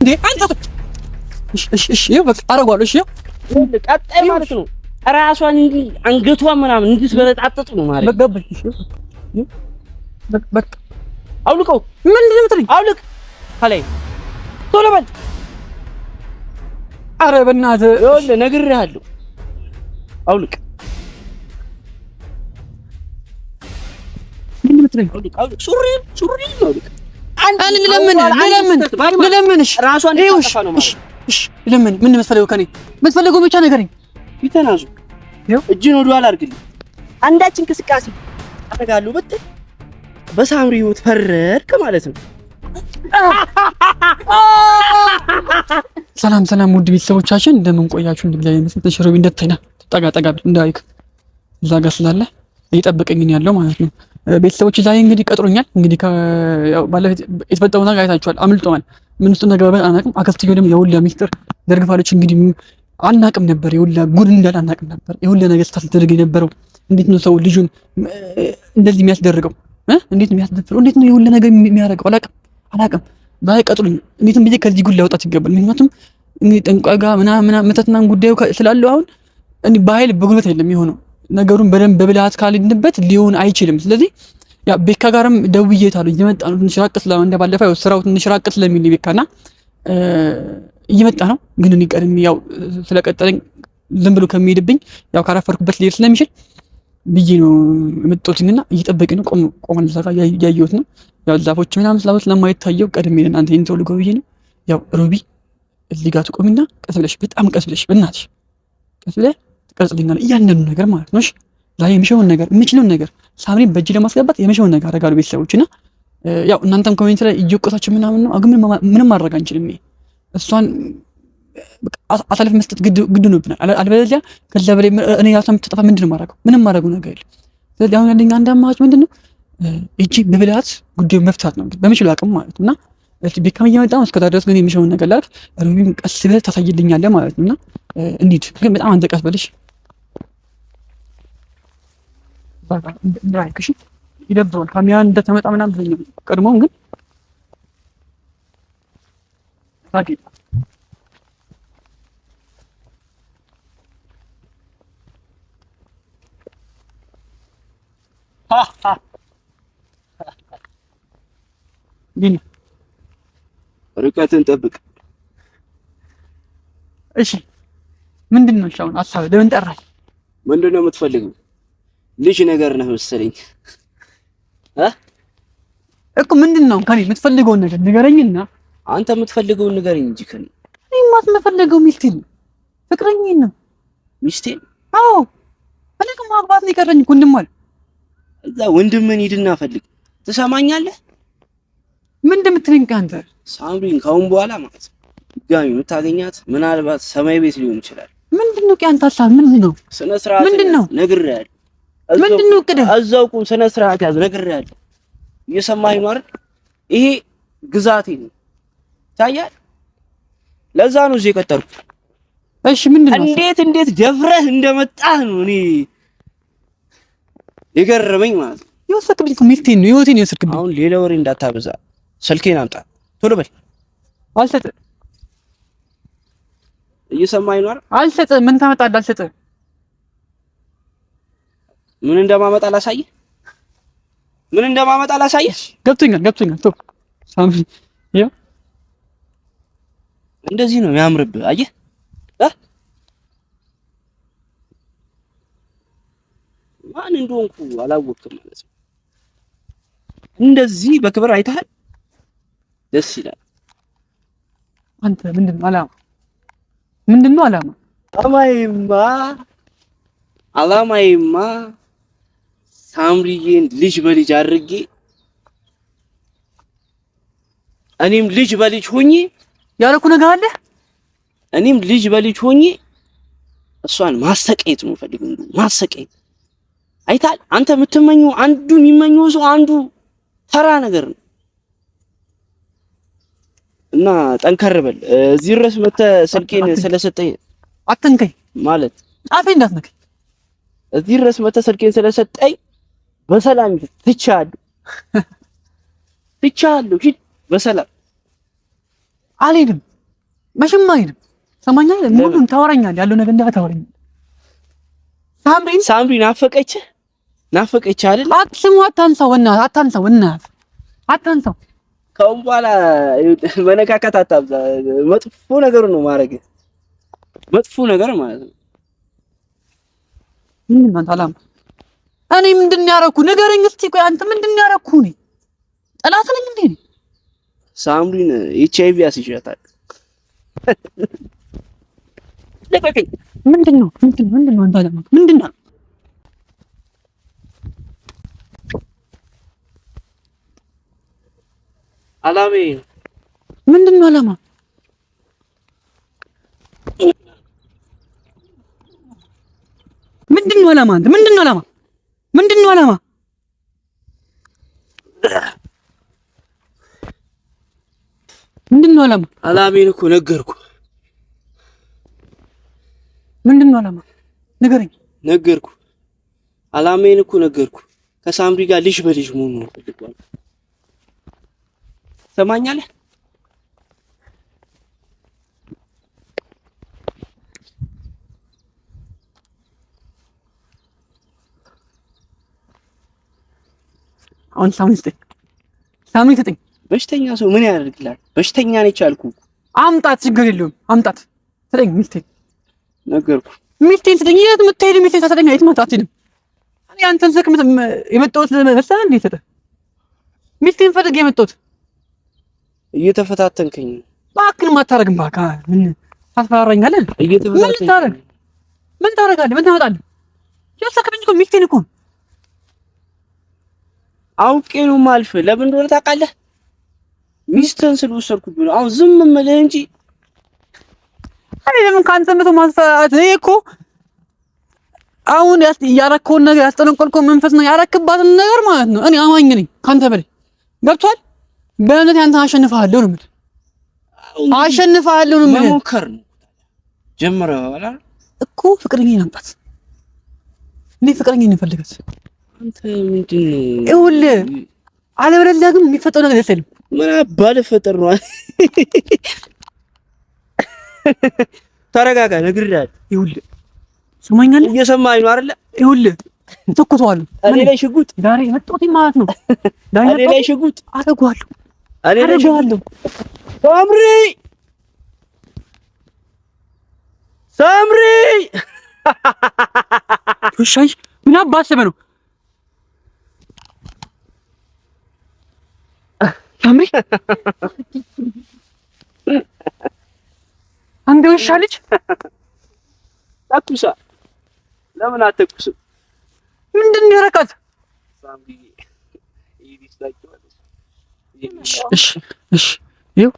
እንዴ አንተ እሺ በቃ አረጋለሁ። እሺ ቀጣይ ማለት ነው ራሷን እንዲህ አንገቷን ምናምን እንድትበለጣጥጥ ነው ማለት በቃ እሺ በቃ አውልቀው። ምንድን ነው የምትለኝ? አውልቅ ከላይ ቶሎ በል። ኧረ በእናትህ ይኸውልህ ነግሬሃለሁ። አውልቅ። ምንድን ነው የምትለኝ? አውልቅ። ሱሪ አውልቅ። ልለምንሽ ራሷን ታጠፋ ነው ማለት። እሺ ልለምን። ምን የምትፈልገው ከእኔ? የምትፈልገው ብቻ ንገረኝ። ይተናዙ እጅን ወደ ኋላ አድርግልኝ። አንዳች እንቅስቃሴ አደርጋለሁ ብትል በሳምሪ ህይወት ፈረድክ ማለት ነው። ሰላም ውድ ቤተሰቦቻችን እንደምን ቆያችሁ? እንደዚህ አይነት ተሽሮቢ እንደተና ጠጋ እንዳይክ እዛ ጋር ስላለ እየጠበቀኝ ነው ያለው ማለት ነው። ቤተሰቦች ዛሬ እንግዲህ ቀጥሮኛል። እንግዲህ ያው ባለፈው የተፈጠረው ነገር አይታችኋል። አምልጦናል። ምን ውስጥ ነገር አናውቅም። አከፍትየው ደግሞ የሁላ ሚስጥር ዘርግፋለች። እንግዲህ አናውቅም ነበር፣ የሁላ ጉድ እንዳለ አናውቅም ነበር። የሁላ ነገር ስታስደርግ የነበረው እንዴት ነው ሰው ልጁን እንደዚህ የሚያስደርገው? እንዴት ነው የሚያስደፍረው? እንዴት ነው የሁላ ነገር የሚያደርገው? አላውቅም። ዛሬ ቀጥሮኝ እንዴትም ብዬ ከዚህ ጉድ ላውጣት ይገባል። ምክንያቱም እንግዲህ ጠንቋይ ጋር ምናምን መተትና ጉዳዩ ስላለው አሁን እንዲህ በኃይል በጉልበት አይደለም የሚሆነው። ነገሩን በደንብ በብልሃት ካልሄድንበት ሊሆን አይችልም። ስለዚህ ያ ቤካ ጋርም ደውዬታለሁ። እየመጣ ነው። ትንሽ ራቅ ስለ እንደባለፈው ያው ስራው ትንሽ ራቅ ስለሚል ቤካና እየመጣ ነው። ግን እኔ ቀድሜ ያው ስለቀጠለኝ ዝም ብሎ ከሚሄድብኝ ያው ካራፈርኩበት ሊሄድ ስለሚችል ብዬ ነው የመጣሁትና እየጠበቀኝ ነው። ቆመን እዛ ጋር ያየሁት ነው። ያው ዛፎች ምናምን ስላሉት ስለማይታየው ቀድሜ እናንተ ይሄን ተው ልጎ ብዬ ነው። ያው ሮቢ እዚህ ጋር ትቆሚና ቀስ ብለሽ በጣም ቀስ ብለሽ በእናትሽ ቀስ ብለሽ ትቀርጽልኛለሽ እያንዳንዱ ነገር ማለት ነው። እሺ ዛሬ የምሽውን ነገር የምችለውን ነገር ሳምሪን በእጅ ለማስገባት የምሽውን ነገር አደርጋለሁ ቤተሰቦችና ያው እናንተም ኮሜንት ላይ እየወቀሳችሁ ምናምን ነው። ግን ምንም ማድረግ አንችልም። እሷን አሳልፍ መስጠት ግድ ሆኖብናል። አልበለዚያ ከዛ በላይ እኔ ራሷን የምትጠፋ ምንድን ነው የማደርገው? ምንም ማድረገው ነገር የለም። ስለዚህ አሁን ያለኝ አንድ አማራጭ ምንድን ነው? እቺ በብልሃት ጉዳዩን መፍታት ነው በምችለው አቅም ማለት ነውና ቤካም እየመጣ ነው። እስከዛ ድረስ ግን የሚሽውን ነገር ላድርግ። ሩቢም ቀስ ብለህ ታሳይልኛለህ ማለት ነውና እንሂድ። ግን በጣም አንተ ቀስ በልሽ ባባ እንዳይክሽ ይደብረዋል። ካሜራ እንደተመጣ ምናምን ብለኝ ቀድሞም ግን ታቂ ግን ርቀትን ጠብቅ። እሺ ምንድን ነው አሁን ሀሳብ? ለምን ጠራኝ? ምንድን ነው የምትፈልገው? ልጅ ነገር ነህ መሰለኝ እኮ ምንድን ነው ከኔ የምትፈልገውን ነገር ንገረኝና። አንተ የምትፈልገውን ንገረኝ እንጂ ከኔ እኔማ የምፈልገው ሚስቴን ነው፣ ፍቅረኛዬን ነው። ሚስቴን? አዎ እኔ እኮ ማግባት ነው የቀረኝ እኮ ወንድም አለ። እዛ ወንድምህን ሂድና ፈልግ። ትሰማኛለህ? ምን እንደምትለኝ አንተ? ሳምሪን ካሁን በኋላ ማለት ድጋሚ የምታገኛት ምናልባት ሰማይ ቤት ሊሆን ይችላል። ምንድን ነው አንተ ሀሳብ ምንድን ነው? ስነ ስርዓት ምንድን ነው? ነግሬሃለሁ። ምንድን ነው እቅድህ? እዛው ቁም፣ ስነ ስርዓት ያዝ። ነግሬሃለሁ። እየሰማኸኝ ነው አይደል? ይሄ ግዛቴ ነው። ታያል። ለዛ ነው እዚህ የቀጠርኩት። እሺ ምንድን ነው? እንዴት ደፍረህ እንደመጣህ ነው እኔ የገረመኝ ማለት ነው። የወሰድክብኝ እኮ ሚስቴን ነው፣ ህይወቴን ነው የወሰድክብኝ። አሁን ሌላ ወሬ እንዳታበዛ። ስልኬን አምጣ ቶሎ በል። አልሰጥም። እየሰማኸኝ ነው አይደል? አልሰጥም። ምን ታመጣለህ? አልሰጥም። ምን እንደማመጣ ላሳየህ። ምን እንደማመጣ ላሳየህ። ገብቶኛል። ቶ ሳምሪ ያ እንደዚህ ነው የሚያምርብህ። አየህ ማን እንደሆንኩ አላወቅም ማለት ነው። እንደዚህ በክብር አይተሃል። ደስ ይላል። አንተ ምንድነው አላማ? ምንድነው አላማ? አላማዬማ ሳምሪዬን ልጅ በልጅ አድርጌ እኔም ልጅ በልጅ ሆኜ ያለኩ ነገር አለ። እኔም ልጅ በልጅ ሆኜ እሷን ማሰቀየት ነው ፈልገው። ማሰቀየት አይታል። አንተ የምትመኘው አንዱ የሚመኘው ሰው አንዱ ተራ ነገር ነው እና ጠንከር በል። እዚህ ድረስ መተህ ስልኬን ስለሰጠኝ አትንከኝ ማለት ጻፌ እንዳትነከኝ። እዚህ ድረስ መተህ ስልኬን ስለሰጠኝ በሰላም ትቻለሁ። ሂድ በሰላም። አልሄድም። መቼም አይልም። ሰማኛል። ሙሉን ታወራኛለህ፣ ያለው ነገር እንዳለ ታወራኛለህ። ሳምሪ ናፈቀች አይደል? አትስሙ፣ አታንሳው፣ አታንሳው። ከአሁን በኋላ መነካካት አታብዛ። መጥፎ ነገር ነው ማድረግ፣ መጥፎ ነገር ማለት ነው። ምንድን ነው አላማ? እኔ ምንድን ነው ያደረኩህ? ንገረኝ እስኪ። ቆይ አንተ ምንድን ነው ያደረኩህ? እኔ ጠላት ነኝ እንዴ? ሳምሪን HIV ያስይዣታል። ለቀቀኝ። ምንድን ነው አንተ አላማ ምንድን ነው? አላሜ ምንድን ነው አላማ? ምንድን ነው አላማ? አንተ ምንድን ነው አላማ? አላሜን እኮ ነገርኩ። ምንድን ነው አላማ? ንገረኝ። ነገርኩ። አላሜን እኮ ነገርኩ። ከሳምሪ ጋር ልጅ በልጅ መሆኑ ነው ፈልጓል። ሰማኛለህ? አሁን ሳምሪ ስጠኝ። በሽተኛ ሰው ምን ያደርግላል? በሽተኛ ነች አልኩህ። አምጣት፣ ችግር የለውም አምጣት። ስጠኝ ሚስቴን። ነገርኩ። ሚስቴን ስጠኝ። የት የምትሄድ? ሚስቴን ሳትሰጠኝ የት አትሄድም። እኔ አንተን ስልክ የመጣሁት መሰለህ እንዴ? ሰጠህ ሚስቴን ፈልጌ የመጣሁት። እየተፈታተንከኝ ነው። እባክህን አታረግም። እባክህ ምን ታስፈራራኛለህ? ምን ታረጋለህ? ምን ታመጣለህ? የወሰድክብኝ እኮ ሚስቴን እኮ አውቄ ነው ማልፍ። ለምን እንደሆነ ታውቃለህ? ሚስትን ስለወሰድኩብኝ ነው። አሁን ዝም የምልህ እንጂ እኔ ለምን ካንተ መቶ ማስፈራራት? እኔ እኮ አሁን ያረከውን ነገር ያስጠነቀልከው መንፈስ ነው ያረክባትን ነገር ማለት ነው። እኔ አማኝ ነኝ ካንተ በላይ ገብቷል። በእውነት ያንተን አሸንፍሃለሁ ነው የምልህ። አሸንፍሃለሁ ነው የምልህ። መሞከር ነው ጀምረዋል እኮ ፍቅረኛዬን አምጣት። እኔ ፍቅረኛዬን እንፈልጋት። አንተ ምንድን ነው? ይኸውልህ አለበለዚያ ግን የሚፈጠው ነገር ደስ አይልም። ምን አባል ፈጠር ነው? ተረጋጋ፣ ነግሬሃለሁ። ይኸውልህ ስማኛለህ? እየሰማኸኝ ነው አይደለ? ይኸውልህ ተኩሰዋለሁ። እኔ ላይ ሽጉጥ ዛሬ መጣሁት ማለት ነው። እኔ ላይ ሽጉጥ አደርገዋለሁ። ሳምሪ ውሻዬ ምን አባሰበ ነው? ሳምሪ አንተ ውሻ ልጅ ተኩሳ። ለምን አትተኩስም? ምንድን ነው ያረካት? ሳምሪ እሺ ይኸው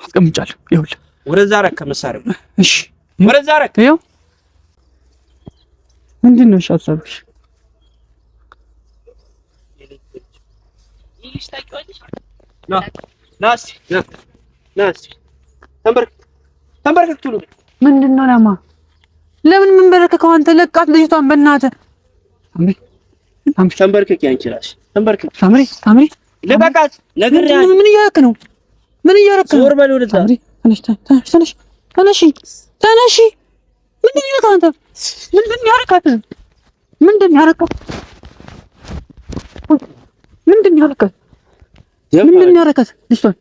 አስቀምጫለሁ። ይኸውልህ ወደዛ ረከ መሳሪያው። እሺ ወደዛ ረከ። ይኸው ምንድን ነው ሀሳብሽ? ተንበርከክ ትሉ ምንድን ነው ለማ? ለምን ምን በረከከው? አንተ ለቃት ልጅቷን በእናትህ። ተንበርከክ፣ ያንቺ እራስሽ ተንበርከክ። ሳምሪ ልቀቃት። ነግሬሃለሁ። ምን እያደረክ ነው? ዞር በል ወደዛ። ተነሽ። ምንድን ነው አንተ? ምንድን ያረካት? ምንድን ያረካት? ልጅቷን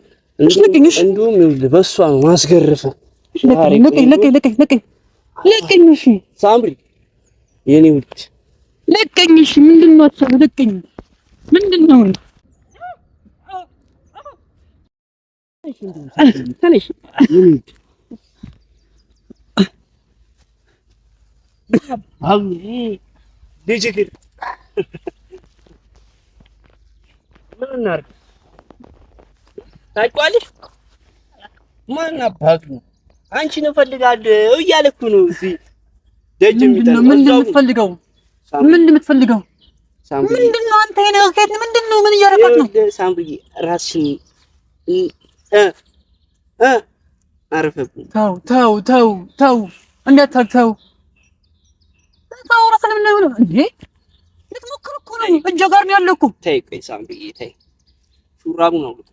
እንደውም በእሷ ነው ማስገርፈው። ለቀኝ። እሺ ሳምሪ የኔ ውድ ለቀኝ። እሺ ምንድን ነው አትሰብ? ለቀኝ። ምንድን ነው? ተነሽ። ልጅ ግን ምን እናድርግ? ታውቂዋለሽ? ማን አባቱ አንቺን እፈልጋለሁ እያለ እኮ ነው እዚህ ደጅ የሚጠራው። ምንድን ነው የምትፈልገው? ምንድን ነው አንተ? ምንድን ነው? ምን እያደረጋት ነው? ሳምሪ ራስሽን አረፈብኝ። ተው እንዳታርተው። ራስን ምን ነው እንዴ? ልትሞክር እኮ ነው። እጇ ጋር ነው ያለው እኮ። ተይ ቆይ ሳምሪ ተይ። ሹራቡን አውልቁ።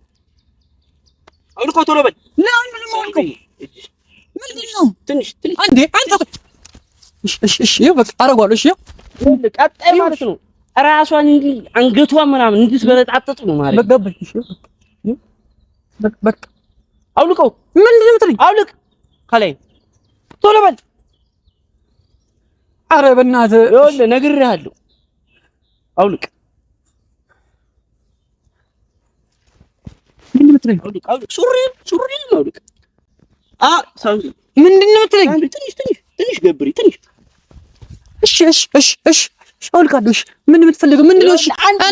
አውልቀው ቶሎ በል። ለምን አውልቀው? ምንድን ነው? ትንሽ አንዴ አንተ እሺ ይኸው በቃ አደርገዋለሁ። እሺ ይኸው ቀጣይ ማለት ነው ራሷን እንዲህ አንገቷን ምናምን እንድትበለጣጥጥ ነው ማለት በቃ እሺ በቃ አውልቀው። ምንድን ነው የምትለኝ? አውልቅ ከላይ ቶሎ በል። ኧረ በእናትህ ይኸውልህ ነግሬሃለሁ። አውልቅ። ምንድን ነው የምትለኝ? አውልቅ። ሱሪን አውልቅ። ሳምሪ ምንድን ነው የምትለኝ? ትንሽ ገብሪ ትንሽ። እሺ አውልቃለሁ። እሺ ምን የምትፈልገው ምንድን ነው? እሺ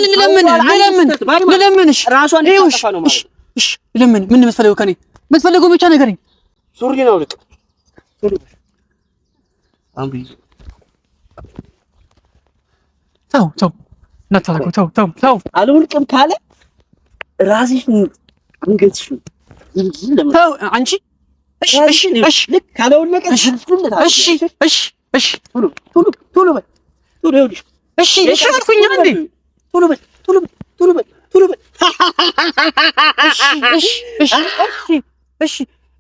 ልለምን። እሺ ራሷን ታጠፋ ነው ማለት ነው። እሺ ልለምን። ምን የምትፈልገው ከእኔ? የምትፈልገው ብቻ ንገረኝ። ሱሪን አውልቅ። ሳምሪ ተው እናታረገው። ተው አልወልቅም ካለ ራስሽን አንገትሽን ተው አንቺ። እሺ ልክ ካለወለቀ እሺ ቶሎ በል ይኸውልሽ። እሺ አልኩኝ እንዴ። ቶሎ በል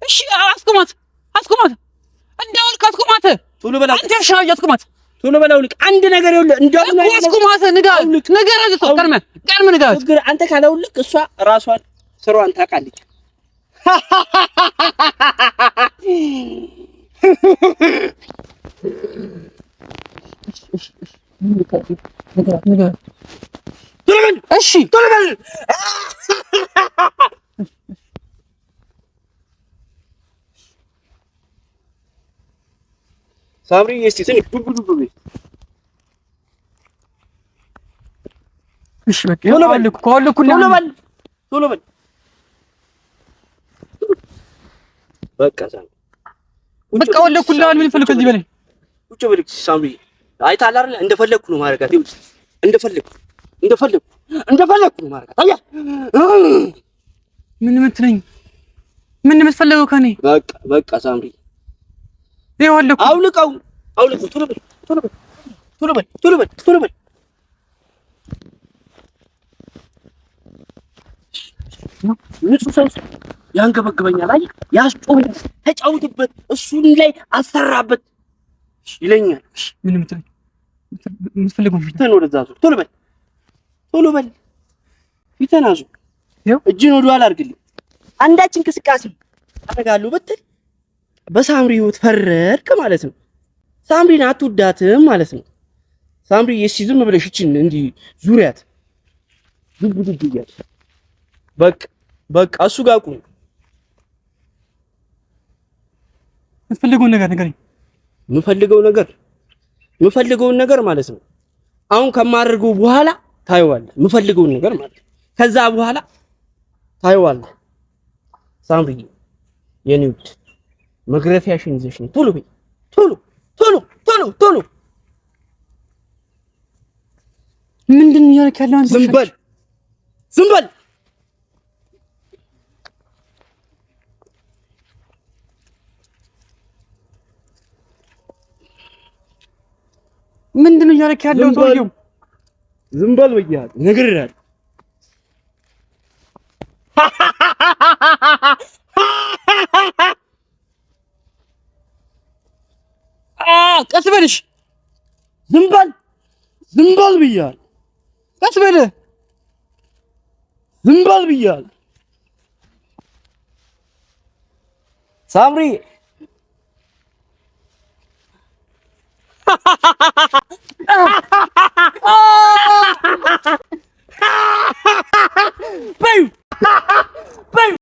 እሺ አስቁማት እንዳውልቅ አስቁማት። ቶሎ በል አንተ ሻይ አስቁማት። ቶሎ በል አውልቅ። አንድ ነገር ይኸውልህ እንደው አስቁማት። ንገራት ቀድመህ ንገራት። አንተ ካለውልቅ እሷ ራሷን ስሯን ታውቃለች። እሺ ቶሎ በል ሳምሪ። እስቲ ትንሽ ዱብ እሺ በቃ ቶሎ በል በቃ ሳምሪ በቃ ወለኩልህ። ምን ፈልግ ከዚህ በላይ ቁጭ በል ሳምሪ። አይተሃል አይደል? እንደፈለኩ ነው ማረጋት። እንደፈለኩ ነው ማረጋት። አያ ምን የምትለኝ? ምን የምትፈልገው ከኔ? በቃ ሳምሪ ይኸው አውልቀው። ቶሎ በል ንጹህ ሰው ያንገበግበኛል። አይ ያስጮህ፣ ተጫውትበት፣ እሱን ላይ አሰራበት ይለኛል። ምን የምትፈልገው? ፊትህን ወደዛ ዙር። ቶሎ በል ፊትህን አዙር። እጅን ወደ ኋላ አድርግልኝ። አንዳች እንቅስቃሴ አደርጋለሁ ብትል በሳምሪ ህይወት ፈረድክ ማለት ነው። ሳምሪን አትወዳትም ማለት ነው። ሳምሪ እስኪ ዝም ብለሽ እቺን እንዲህ ዙሪያት ዱብ እያልሽ በቃ እሱ ጋር ቁም። የምትፈልገውን ነገር ንገረኝ። የምፈልገውን ነገር ማለት ነው አሁን ከማደርገው በኋላ ታየዋለህ። የምፈልገውን ነገር ማለት ነው ከዛ በኋላ ታየዋለህ። ሳምሪ የኔ ውድ መግረፊያሽን ይዘሽ ነው። ቶሎ በይ ቶሎ። ምንድን ነው እያደረክ ያለው አንተ? ዝም በል። ምንድን ነው እያደረክ ያለው ሰውዬው? ዝም በል ብያለሁ፣ ነግሬሃለሁ። ቀስ በልሽ። ዝም በል ብያለሁ። ቀስ በል። ዝም በል ብያለሁ። ሳምሪ